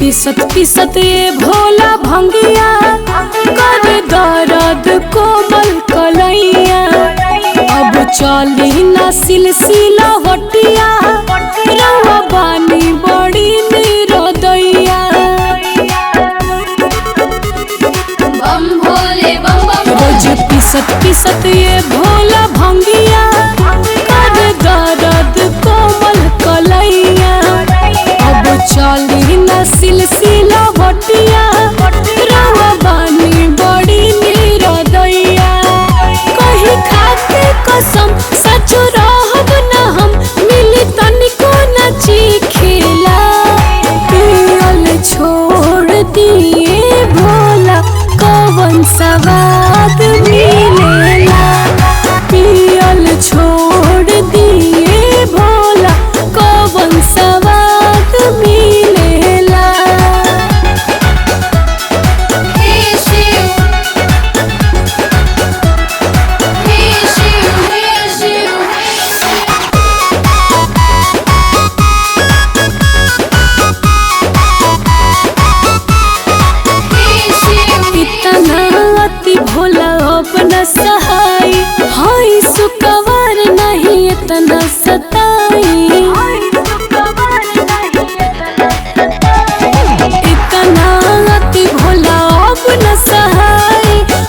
पिसत पिसत ये भोला भंगिया कर दर्द कोमल कलैया। अब चली ना सिलसिला हटिया रउआ बानी बड़ी निरदैया। बम भोले बम बम रोज पिसत पिसत ये भोला भंगिया कर दर्द कोमल कलैया। अब चली ना सिलसिला हटिया रउआ बानी बड़ी निरदैया। कहीं खाके कसम सच रहब न हम मिली तनिको न चीखेला। पियल छोड़ दिए भोला कौन सवाद मिलेला। पियल छोड़ दिए भोला कौन सवाद मिलेला। हे शिव हे शिव हे शिव हे शिव। इतना अति भोला अपना सहाय हाय सुकवार नहीं इतना सताई। इतना अति भोला अपना सहाय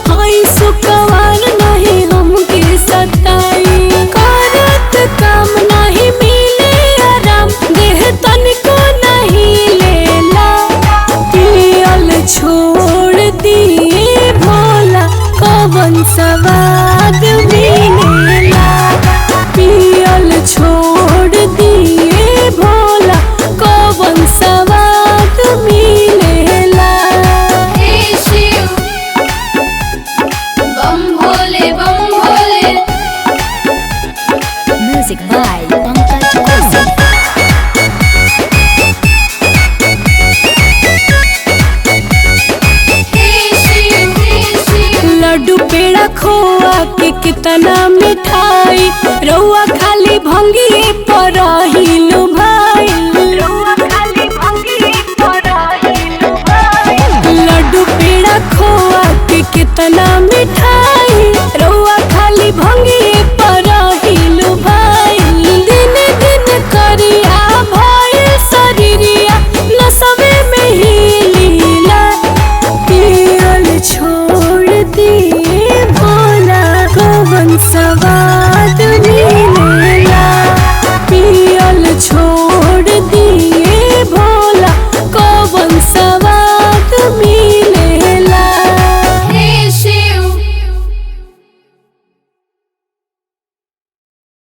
हाय सुकवार नहीं हमके सताई। करत काम नहीं मिले आराम देह तनिको नहीं लेला। पियल छोड़ दिए भोला कौन सवाद मिलेला। पियल छोड़ दिए भोला कौन सवाद मिलेला। हे शिव बम भोले बम Bhole. Music by Pankaj Kaushik. हे शिव हे शिव लड्डू पेड़ा खोआ के कितना मिठाई रउआ खाली भंगिए